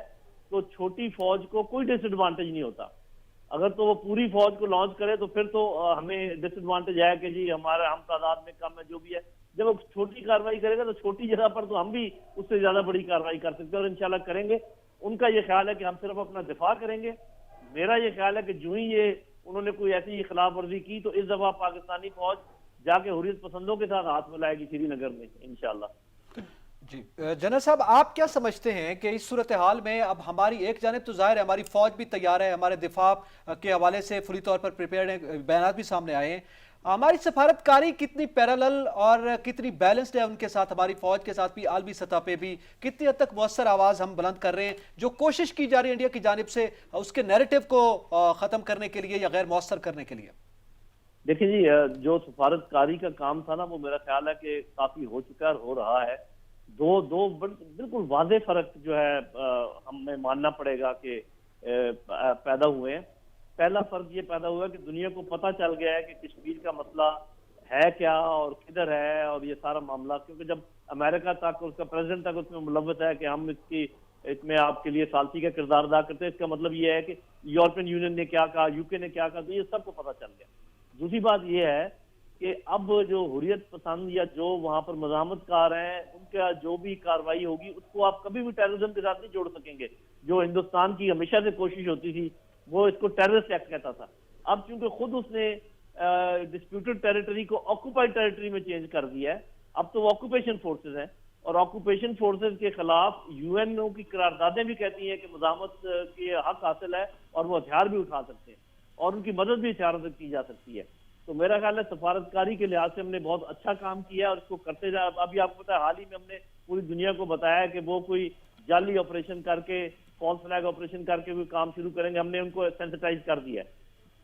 تو چھوٹی فوج کو کوئی ڈس ایڈوانٹیج نہیں ہوتا. اگر تو وہ پوری فوج کو لانچ کرے تو پھر تو ہمیں ڈس ایڈوانٹیج ہے کہ جی ہم تعداد میں کم ہے جو بھی ہے. جب وہ چھوٹی کاروائی کرے گا تو چھوٹی جگہ پر تو ہم بھی اس سے زیادہ بڑی کاروائی کر سکتے ہیں، اور انشاءاللہ کریں گے. ان کا یہ خیال ہے کہ ہم صرف اپنا دفاع کریں گے. میرا یہ خیال ہے کہ جو ہی یہ انہوں نے کوئی ایسی خلاف ورزی کی تو اس دفعہ پاکستانی فوج جا کے حریت پسندوں کے ساتھ ہاتھ ملائے گی سری نگر میں انشاءاللہ. جی جنرل صاحب، آپ کیا سمجھتے ہیں کہ اس صورتحال میں اب ہماری ایک جانب تو ظاہر ہے ہماری فوج بھی تیار ہے، ہمارے دفاع کے حوالے سے فوری طور پر پریپیئرڈ ہیں، بیانات بھی سامنے آئے ہیں، ہماری سفارتکاری کتنی پیرالل اور کتنی بیلنسڈ ہے ان کے ساتھ، ہماری فوج کے ساتھ بھی عالمی سطح پہ بھی کتنی حد تک مؤثر آواز ہم بلند کر رہے ہیں، جو کوشش کی جا رہی ہے انڈیا کی جانب سے اس کے نیریٹو کو ختم کرنے کے لیے یا غیر مؤثر کرنے کے لیے؟ دیکھیں جی، جو سفارتکاری کا کام تھا نا وہ میرا خیال ہے کہ کافی ہو چکا ہے اور ہو رہا ہے. دو بالکل واضح فرق جو ہے ہمیں ماننا پڑے گا کہ پیدا ہوئے ہیں. پہلا فرق یہ پیدا ہوا کہ دنیا کو پتہ چل گیا ہے کہ کشمیر کا مسئلہ ہے کیا اور کدھر ہے، اور یہ سارا معاملہ کیونکہ جب امریکہ تک اس کا پریزیڈنٹ تک اس میں ملوث ہے کہ ہم اس میں آپ کے لیے ثالثی کا کردار ادا کرتے ہیں، اس کا مطلب یہ ہے کہ یورپین یونین نے کیا کہا، یو کے نے کیا کہا، تو یہ سب کو پتہ چل گیا. دوسری بات یہ ہے کہ اب جو حریت پسند یا جو وہاں پر مزاحمت کار ہیں ان کا جو بھی کاروائی ہوگی اس کو آپ کبھی بھی ٹیررزم کے ساتھ نہیں جوڑ سکیں گے. جو ہندوستان کی ہمیشہ سے کوشش ہوتی تھی وہ اس کو ٹیررسٹ ایکٹ کہتا تھا. اب چونکہ خود اس نے ڈسپیوٹڈ ٹیریٹری کو آکوپائڈ ٹیریٹری میں چینج کر دیا ہے، اب تو وہ آکوپیشن فورسز ہیں، اور آکوپیشن فورسز کے خلاف یو این او کی قراردادیں بھی کہتی ہیں کہ مزاحمت کے حق حاصل ہے اور وہ ہتھیار بھی اٹھا سکتے ہیں اور ان کی مدد بھی ہتھیاروں سے کی جا سکتی ہے. تو میرا خیال ہے سفارتکاری کے لحاظ سے ہم نے بہت اچھا کام کیا اور اس کو کرتے جا. ابھی آپ کو پتا ہے حال ہی میں ہم نے پوری دنیا کو بتایا کہ وہ کوئی جعلی آپریشن کر کے، فالس فلیگ آپریشن کر کے کوئی کام شروع کریں گے. ہم نے ان کو سینسٹائز کر دیا ہے،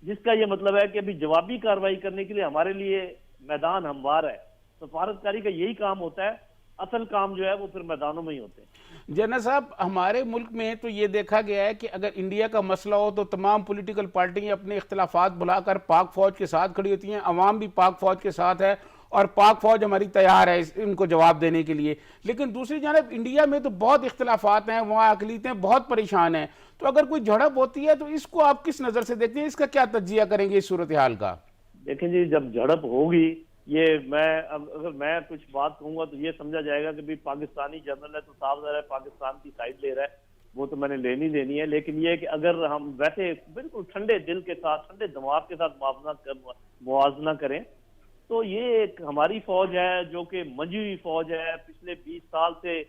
جس کا یہ مطلب ہے کہ ابھی جوابی کارروائی کرنے کے لیے ہمارے لیے میدان ہموار ہے. سفارتکاری کا یہی کام ہوتا ہے، اصل کام جو ہے وہ پھر میدانوں میں ہی ہوتے ہیں. جنرل صاحب، ہمارے ملک میں تو یہ دیکھا گیا ہے کہ اگر انڈیا کا مسئلہ ہو تو تمام پولیٹیکل پارٹیاں اپنے اختلافات بلا کر پاک فوج کے ساتھ کھڑی ہوتی ہیں، عوام بھی پاک فوج کے ساتھ ہے اور پاک فوج ہماری تیار ہے ان کو جواب دینے کے لیے. لیکن دوسری جانب انڈیا میں تو بہت اختلافات ہیں، وہاں اقلیتیں بہت پریشان ہیں. تو اگر کوئی جھڑپ ہوتی ہے تو اس کو آپ کس نظر سے دیکھتے ہیں؟ اس کا کیا تجزیہ کریں گے اس صورتحال کا؟ دیکھیں جی، جب جھڑپ ہوگی، یہ اگر میں کچھ بات کہوں گا تو یہ سمجھا جائے گا کہ بھی پاکستانی جنرل ہے تو صاف ظاہر ہے پاکستان کی سائڈ لے رہا ہے، وہ تو میں نے لینی ہے. لیکن یہ کہ اگر ہم ویسے بالکل ٹھنڈے دل کے ساتھ، ٹھنڈے دماغ کے ساتھ موازنہ کریں تو یہ ایک ہماری فوج ہے جو کہ منجھی ہوئی فوج ہے، پچھلے 20 سال سے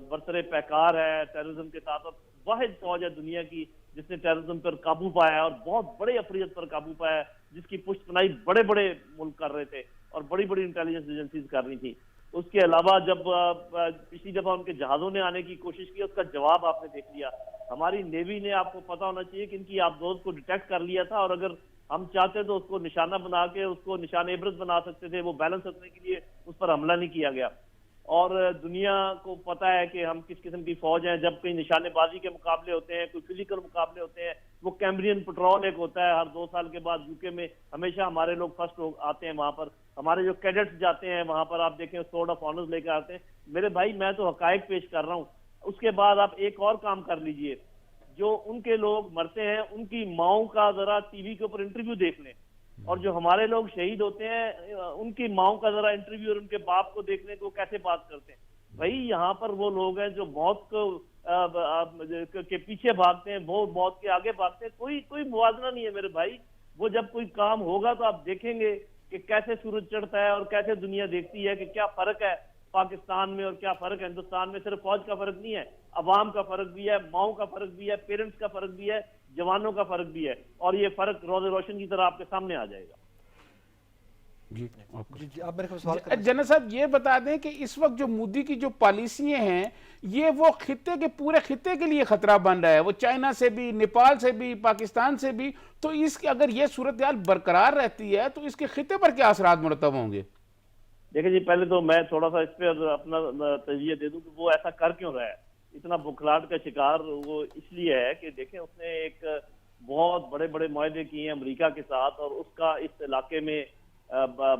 برسر پیکار ہے ٹیررزم کے ساتھ، اور واحد فوج ہے دنیا کی جس نے ٹیررزم پر قابو پایا ہے اور بہت بڑے افریت پر قابو پایا ہے، جس کی پشت پناہی بڑے بڑے ملک کر رہے تھے اور بڑی بڑی انٹیلیجنس ایجنسیز کر رہی تھی. اس کے علاوہ جب پچھلی دفعہ ان کے جہازوں نے آنے کی کوشش کی، اس کا جواب آپ نے دیکھ لیا. ہماری نیوی نے، آپ کو پتا ہونا چاہیے کہ ان کی آبدوز کو ڈیٹیکٹ کر لیا تھا، اور اگر ہم چاہتے تو اس کو نشانہ بنا کے اس کو نشان عبرت بنا سکتے تھے. وہ بیلنس رکھنے کے لیے اس پر حملہ نہیں کیا گیا. اور دنیا کو پتا ہے کہ ہم کس قسم کی فوج ہیں. جب کہیں نشانے بازی کے مقابلے ہوتے ہیں, کوئی فزیکل مقابلے ہوتے ہیں, وہ کیمبرین پٹرول ایک ہوتا ہے ہر 2 سال کے بعد UK میں, ہمیشہ ہمارے لوگ فرسٹ آتے ہیں وہاں پر. ہمارے جو کیڈٹس جاتے ہیں وہاں پر, آپ دیکھیں سورڈ آف آنرز لے کے آتے ہیں. میرے بھائی میں تو حقائق پیش کر رہا ہوں. اس کے بعد آپ ایک اور کام کر لیجئے, جو ان کے لوگ مرتے ہیں ان کی ماؤں کا ذرا ٹی وی کے اوپر انٹرویو دیکھ لیں, اور جو ہمارے لوگ شہید ہوتے ہیں ان کی ماؤں کا ذرا انٹرویو اور ان کے باپ کو دیکھ لیں کہ وہ کیسے بات کرتے ہیں. بھائی یہاں پر وہ لوگ ہیں جو موت کے پیچھے بھاگتے ہیں, وہ موت کے آگے بھاگتے ہیں. کوئی موازنہ نہیں ہے میرے بھائی. وہ جب کوئی کام ہوگا تو آپ دیکھیں گے کہ کیسے سورج چڑھتا ہے اور کیسے دنیا دیکھتی ہے کہ کیا فرق ہے پاکستان میں اور کیا فرق ہے ہندوستان میں. صرف فوج کا فرق نہیں ہے, عوام کا فرق بھی ہے, ماؤں کا فرق بھی ہے, پیرنٹس کا فرق بھی ہے, جوانوں کا فرق بھی ہے, اور یہ فرق روز روشن کی طرح آپ کے سامنے آ جائے گا. جی آپ میرے کو سوال کریں. جنرل صاحب یہ بتا دیں کہ اس وقت جو مودی کی جو پالیسیاں ہیں یہ وہ خطے کے پورے خطے کے لیے خطرہ بن رہا ہے, وہ چائنا سے بھی, نیپال سے بھی, پاکستان سے بھی. تو اس کے اگر یہ صورتحال برقرار رہتی ہے تو اس کے خطے پر کیا اثرات مرتب ہوں گے؟ دیکھیں جی, پہلے تو میں تھوڑا سا اس پہ اپنا تجزیہ دے دوں کہ وہ ایسا کر کیوں رہا ہے. اتنا بکھلاہٹ کا شکار وہ اس لیے ہے کہ دیکھیں اس نے ایک بہت بڑے بڑے معاہدے کیے ہیں امریکہ کے ساتھ, اور اس کا اس علاقے میں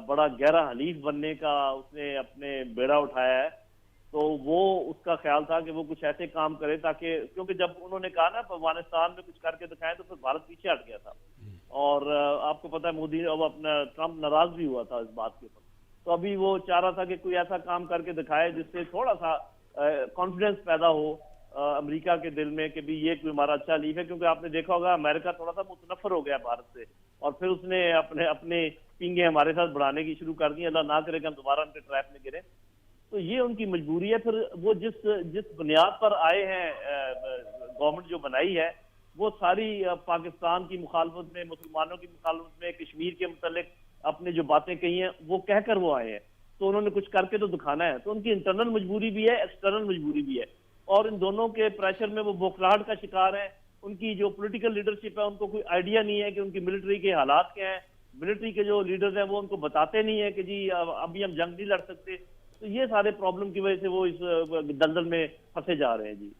بڑا گہرا حلیف بننے کا اس نے اپنے بیڑا اٹھایا ہے. تو وہ اس کا خیال تھا کہ وہ کچھ ایسے کام کرے تاکہ, کیونکہ جب انہوں نے کہا نا افغانستان میں کچھ کر کے دکھائیں تو پھر بھارت پیچھے ہٹ گیا تھا, اور آپ کو پتا ہے مودی اب اپنا ٹرمپ ناراض بھی ہوا تھا اس بات کے اوپر. تو ابھی وہ چاہ رہا تھا کہ کوئی ایسا کام کر کے دکھائے جس سے تھوڑا سا کانفیڈنس پیدا ہو امریکہ کے دل میں کہ بھی یہ کوئی ہمارا اچھا حلیف ہے. کیونکہ آپ نے دیکھا ہوگا امریکہ تھوڑا سا متنفر ہو گیا بھارت سے, اور پھر اس نے اپنے پینگیں ہمارے ساتھ بڑھانے کی شروع کر دی. اللہ نہ کرے کہ ہم دوبارہ ان کے ٹریپ میں گریں. تو یہ ان کی مجبوری ہے. پھر وہ جس بنیاد پر آئے ہیں گورنمنٹ جو بنائی ہے وہ ساری پاکستان کی مخالفت میں, مسلمانوں کی مخالفت میں, کشمیر کے متعلق اپنے جو باتیں کہی ہیں وہ کہہ کر وہ آئے ہیں. تو انہوں نے کچھ کر کے تو دکھانا ہے. تو ان کی انٹرنل مجبوری بھی ہے, ایکسٹرنل مجبوری بھی ہے, اور ان دونوں کے پریشر میں وہ بوکھلاہٹ کا شکار ہیں. ان کی جو پولیٹیکل لیڈرشپ ہے ان کو کوئی آئیڈیا نہیں ہے کہ ان کی ملٹری کے حالات کیا ہیں. ملٹری کے جو لیڈرز ہیں وہ ان کو بتاتے نہیں ہیں کہ جی ابھی ہم جنگ نہیں لڑ سکتے. تو یہ سارے پرابلم کی وجہ سے وہ اس دلدل میں پھنسے جا رہے ہیں. جی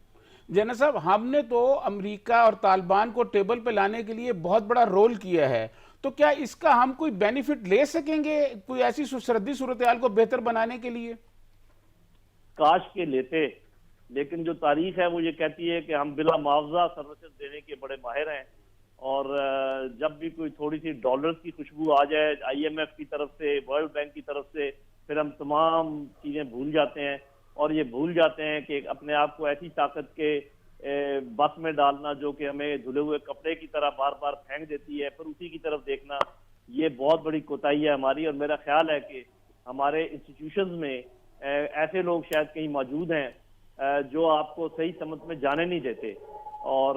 جنرل صاحب, ہم نے تو امریکہ اور طالبان کو ٹیبل پہ لانے کے لیے بہت بڑا رول کیا ہے, تو کیا اس کا ہم کوئی بینیفٹ لے سکیں گے کوئی ایسی سرحدی صورتحال کو بہتر بنانے کے لیے؟ کاش کے لیتے, لیکن جو تاریخ ہے وہ یہ کہتی ہے کہ ہم بلا معاوضہ سروسز دینے کے بڑے ماہر ہیں, اور جب بھی کوئی تھوڑی سی ڈالرز کی خوشبو آ جائے IMF کی طرف سے, ورلڈ بینک کی طرف سے, پھر ہم تمام چیزیں بھول جاتے ہیں. اور یہ بھول جاتے ہیں کہ اپنے آپ کو ایسی طاقت کے بس میں ڈالنا جو کہ ہمیں دھلے ہوئے کپڑے کی طرح بار بار پھینک دیتی ہے, پھر اسی کی طرف دیکھنا, یہ بہت بڑی کوتاہی ہے ہماری. اور میرا خیال ہے کہ ہمارے انسٹیٹیوشنز میں ایسے لوگ شاید کہیں موجود ہیں جو آپ کو صحیح سمت میں جانے نہیں دیتے. اور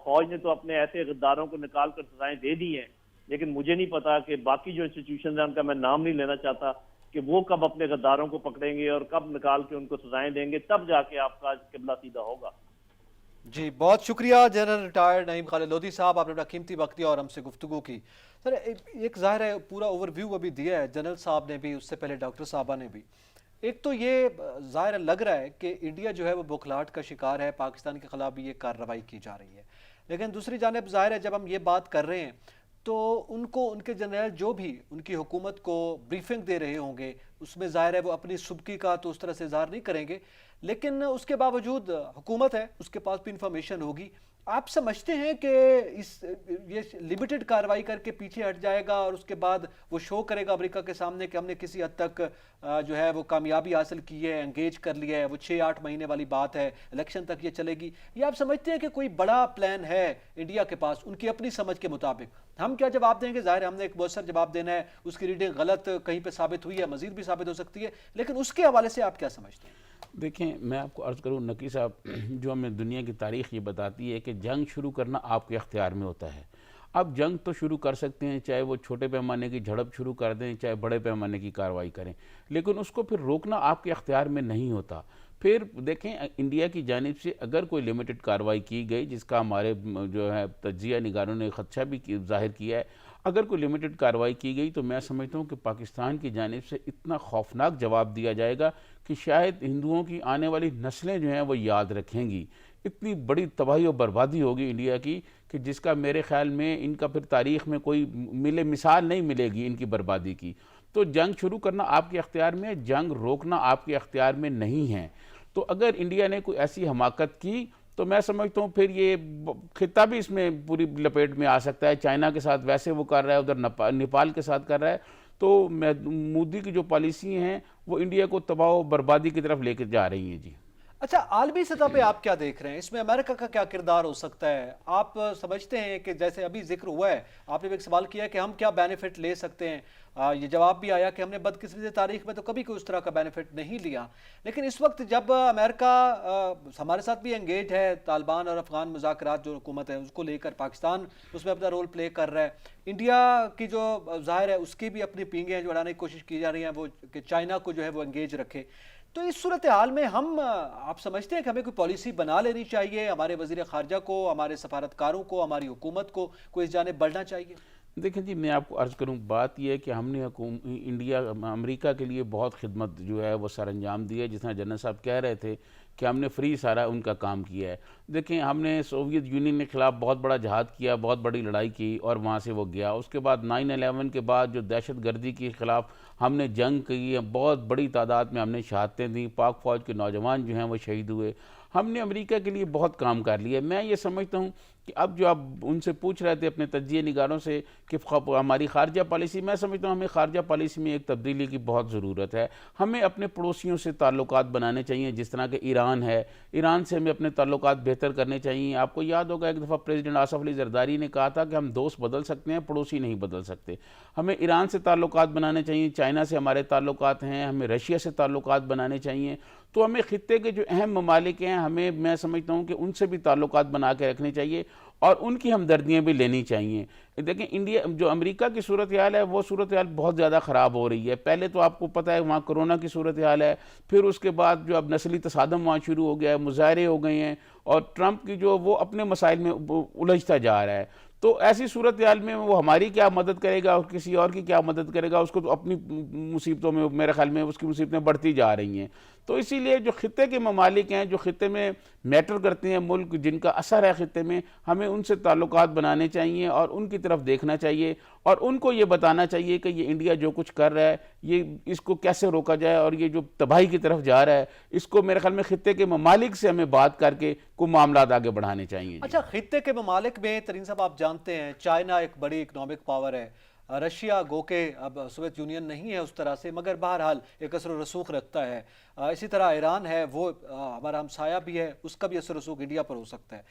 فوج نے تو اپنے ایسے غداروں کو نکال کر سزائیں دے دی ہیں, لیکن مجھے نہیں پتا کہ باقی جو انسٹیٹیوشنز ہیں ان کا میں نام نہیں لینا چاہتا کہ وہ کب اپنے غداروں کو پکڑیں گے اور کب نکال کے ان کو سزائیں دیں گے, تب جا کے آپ کا قبلہ سیدھا ہوگا. جی بہت شکریہ جنرل ریٹائرڈ نعیم خالد لودھی صاحب, آپ نے اپنا قیمتی وقت دیا اور ہم سے گفتگو کی. سر ایک ظاہر ہے پورا اوور ویو ابھی دیا ہے جنرل صاحب نے بھی, اس سے پہلے ڈاکٹر صاحبہ نے بھی. ایک تو یہ ظاہر لگ رہا ہے کہ انڈیا جو ہے وہ بوکھلاہٹ کا شکار ہے, پاکستان کے خلاف بھی یہ کارروائی کی جا رہی ہے. لیکن دوسری جانب ظاہر ہے جب ہم یہ بات کر رہے ہیں تو ان کو ان کے جنرل جو بھی ان کی حکومت کو بریفنگ دے رہے ہوں گے اس میں ظاہر ہے وہ اپنی سبکی کا تو اس طرح سے اظہار نہیں کریں گے, لیکن اس کے باوجود حکومت ہے, اس کے پاس بھی انفارمیشن ہوگی. آپ سمجھتے ہیں کہ یہ لمیٹڈ کارروائی کر کے پیچھے ہٹ جائے گا اور اس کے بعد وہ شو کرے گا امریکہ کے سامنے کہ ہم نے کسی حد تک جو ہے وہ کامیابی حاصل کی ہے, انگیج کر لیا ہے, وہ 6-8 مہینے والی بات ہے, الیکشن تک یہ چلے گی؟ یا آپ سمجھتے ہیں کہ کوئی بڑا پلان ہے انڈیا کے پاس ان کی اپنی سمجھ کے مطابق؟ ہم کیا جواب دیں گے؟ ظاہر ہے ہم نے ایک مؤثر جواب دینا ہے, اس کی ریڈنگ غلط کہیں پہ ثابت ہوئی ہے, مزید بھی ثابت ہو سکتی ہے, لیکن اس کے حوالے سے آپ کیا سمجھتے ہیں؟ دیکھیں میں آپ کو عرض کروں نقی صاحب, جو ہمیں دنیا کی تاریخ یہ بتاتی ہے کہ جنگ شروع کرنا آپ کے اختیار میں ہوتا ہے. آپ جنگ تو شروع کر سکتے ہیں, چاہے وہ چھوٹے پیمانے کی جھڑپ شروع کر دیں, چاہے بڑے پیمانے کی کارروائی کریں, لیکن اس کو پھر روکنا آپ کے اختیار میں نہیں ہوتا. پھر دیکھیں انڈیا کی جانب سے اگر کوئی لمیٹڈ کارروائی کی گئی، جس کا ہمارے جو ہے تجزیہ نگاروں نے خدشہ بھی ظاہر کیا ہے، اگر کوئی لمیٹڈ کارروائی کی گئی تو میں سمجھتا ہوں کہ پاکستان کی جانب سے اتنا خوفناک جواب دیا جائے گا کہ شاید ہندوؤں کی آنے والی نسلیں جو ہیں وہ یاد رکھیں گی۔ اتنی بڑی تباہی و بربادی ہوگی انڈیا کی کہ جس کا میرے خیال میں ان کا پھر تاریخ میں کوئی مثال نہیں ملے گی ان کی بربادی کی۔ تو جنگ شروع کرنا آپ کے اختیار میں، جنگ روکنا آپ کے اختیار میں نہیں ہے۔ تو اگر انڈیا نے کوئی ایسی حماقت کی تو میں سمجھتا ہوں پھر یہ خطہ بھی اس میں پوری لپیٹ میں آ سکتا ہے۔ چائنا کے ساتھ ویسے وہ کر رہا ہے، ادھر نیپال کے ساتھ کر رہا ہے، تو مودی کی جو پالیسی ہیں وہ انڈیا کو تباہ و بربادی کی طرف لے کے جا رہی ہیں جی۔ اچھا، عالمی سطح پہ آپ کیا دیکھ رہے ہیں؟ اس میں امریکہ کا کیا کردار ہو سکتا ہے؟ آپ سمجھتے ہیں کہ جیسے ابھی ذکر ہوا ہے، آپ نے بھی ایک سوال کیا کہ ہم کیا بینیفٹ لے سکتے ہیں، یہ جواب بھی آیا کہ ہم نے بدقسمتی سے تاریخ میں تو کبھی کوئی اس طرح کا بینیفٹ نہیں لیا، لیکن اس وقت جب امریکہ ہمارے ساتھ بھی انگیج ہے، طالبان اور افغان مذاکرات جو حکومت ہے اس کو لے کر، پاکستان اس میں اپنا رول پلے کر رہا ہے، انڈیا کی جو ظاہر ہے اس کی بھی اپنی پینگیں جو اڑانے کی کوشش کی جا رہی ہیں وہ کہ چائنا کو جو ہے وہ انگیج رکھے، تو اس صورتحال میں ہم آپ سمجھتے ہیں کہ ہمیں کوئی پالیسی بنا لینی چاہیے، ہمارے وزیر خارجہ کو، ہمارے سفارتکاروں کو، ہماری حکومت کو کوئی اس جانب بڑھنا چاہیے؟ دیکھیں جی، میں آپ کو عرض کروں، بات یہ ہے کہ ہم نے انڈیا امریکہ کے لیے بہت خدمت جو ہے وہ سر انجام دی ہے، جس طرح جنرل صاحب کہہ رہے تھے کہ ہم نے فری سارا ان کا کام کیا ہے۔ دیکھیں، ہم نے سوویت یونین کے خلاف بہت بڑا جہاد کیا، بہت بڑی لڑائی کی اور وہاں سے وہ گیا۔ اس کے بعد 9/11 کے بعد جو دہشت گردی کے خلاف ہم نے جنگ کی، بہت بڑی تعداد میں ہم نے شہادتیں دیں، پاک فوج کے نوجوان جو ہیں وہ شہید ہوئے۔ ہم نے امریکہ کے لیے بہت کام کر لیا۔ میں یہ سمجھتا ہوں کہ اب جو آپ ان سے پوچھ رہے تھے اپنے تجزیہ نگاروں سے کہ ہماری خارجہ پالیسی، میں سمجھتا ہوں ہمیں خارجہ پالیسی میں ایک تبدیلی کی بہت ضرورت ہے۔ ہمیں اپنے پڑوسیوں سے تعلقات بنانے چاہیے، جس طرح کہ ایران ہے، ایران سے ہمیں اپنے تعلقات بہتر کرنے چاہیے۔ آپ کو یاد ہوگا ایک دفعہ پریزیڈنٹ آصف علی زرداری نے کہا تھا کہ ہم دوست بدل سکتے ہیں، پڑوسی نہیں بدل سکتے۔ ہمیں ایران سے تعلقات بنانے چاہیے، چائنا سے ہمارے تعلقات ہیں، ہمیں رشیا سے تعلقات بنانے چاہیے۔ تو ہمیں خطے کے جو اہم ممالک ہیں، میں سمجھتا ہوں کہ ان سے بھی تعلقات بنا کے رکھنے چاہیے اور ان کی ہمدردیاں بھی لینی چاہیے۔ دیکھیں، انڈیا جو امریکہ کی صورتحال ہے وہ صورتحال بہت زیادہ خراب ہو رہی ہے۔ پہلے تو آپ کو پتہ ہے وہاں کرونا کی صورتحال ہے، پھر اس کے بعد جو اب نسلی تصادم وہاں شروع ہو گیا ہے، مظاہرے ہو گئے ہیں، اور ٹرمپ کی جو وہ اپنے مسائل میں الجھتا جا رہا ہے۔ تو ایسی صورتحال میں وہ ہماری کیا مدد کرے گا اور کسی اور کی کیا مدد کرے گا؟ اس کو تو اپنی مصیبتوں میں، میرے خیال میں اس کی مصیبتیں بڑھتی جا رہی ہیں۔ تو اسی لیے جو خطے کے ممالک ہیں، جو خطے میں میٹر کرتے ہیں، ملک جن کا اثر ہے خطے میں، ہمیں ان سے تعلقات بنانے چاہیے اور ان کی طرف دیکھنا چاہیے اور ان کو یہ بتانا چاہیے کہ یہ انڈیا جو کچھ کر رہا ہے، یہ اس کو کیسے روکا جائے، اور یہ جو تباہی کی طرف جا رہا ہے اس کو میرے خیال میں خطے کے ممالک سے ہمیں بات کر کے کوئی معاملات آگے بڑھانے چاہیے۔ اچھا، خطے کے ممالک میں ترین صاحب آپ جانتے ہیں چائنا ایک بڑی اکنامک پاور ہے، رشیا گو کہ اب سوویت یونین نہیں ہے اس طرح سے، مگر بہرحال ایک اثر و رسوخ رکھتا ہے۔ اسی طرح ایران ہے، وہ ہمارا ہمسایہ بھی ہے، اس کا بھی اثر و رسوخ انڈیا پر ہو سکتا ہے۔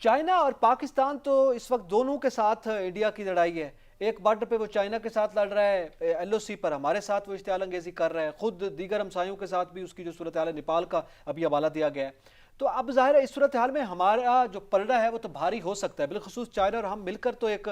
چائنا اور پاکستان تو اس وقت دونوں کے ساتھ انڈیا کی لڑائی ہے، ایک بارڈر پہ وہ چائنا کے ساتھ لڑ رہا ہے، ایل او سی پر ہمارے ساتھ وہ اشتعال انگیزی کر رہا ہے، خود دیگر ہمسایوں کے ساتھ بھی اس کی جو صورتحال ہے، نیپال کا ابھی حوالہ دیا گیا ہے۔ تو اب ظاہر ہے اس صورتحال میں ہمارا جو پلڑا ہے وہ تو بھاری ہو سکتا ہے، بالخصوص چائنا اور ہم مل کر تو ایک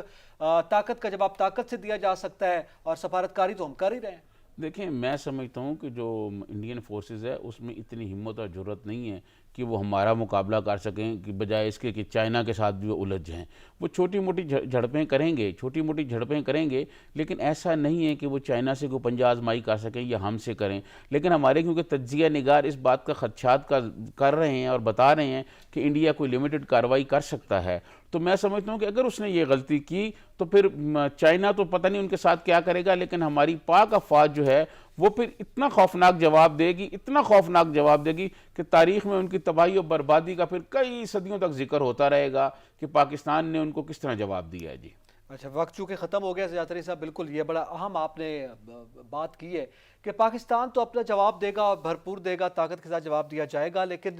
طاقت کا جواب طاقت سے دیا جا سکتا ہے، اور سفارتکاری تو ہم کر ہی رہے ہیں۔ دیکھیں، میں سمجھتا ہوں کہ جو انڈین فورسز ہے اس میں اتنی ہمت اور جرات نہیں ہے کہ وہ ہمارا مقابلہ کر سکیں، کہ بجائے اس کے کہ چائنا کے ساتھ بھی وہ الجھ جائیں۔ وہ چھوٹی موٹی جھڑپیں کریں گے، لیکن ایسا نہیں ہے کہ وہ چائنا سے کوئی پنجہ آزمائی کر سکیں یا ہم سے کریں۔ لیکن ہمارے کیونکہ تجزیہ نگار اس بات کا خدشات کر رہے ہیں اور بتا رہے ہیں کہ انڈیا کوئی لمیٹڈ کارروائی کر سکتا ہے، تو میں سمجھتا ہوں کہ اگر اس نے یہ غلطی کی تو پھر چائنا تو پتہ نہیں ان کے ساتھ کیا کرے گا، لیکن ہماری پاک افواج جو ہے وہ پھر اتنا خوفناک جواب دے گی کہ تاریخ میں ان کی تباہی و بربادی کا پھر کئی صدیوں تک ذکر ہوتا رہے گا کہ پاکستان نے ان کو کس طرح جواب دیا ہے۔ جی اچھا، وقت چونکہ ختم ہو گیا سجاد صاحب، بالکل یہ بڑا اہم آپ نے بات کی ہے کہ پاکستان تو اپنا جواب دے گا اور بھرپور دے گا، طاقت کے ساتھ جواب دیا جائے گا، لیکن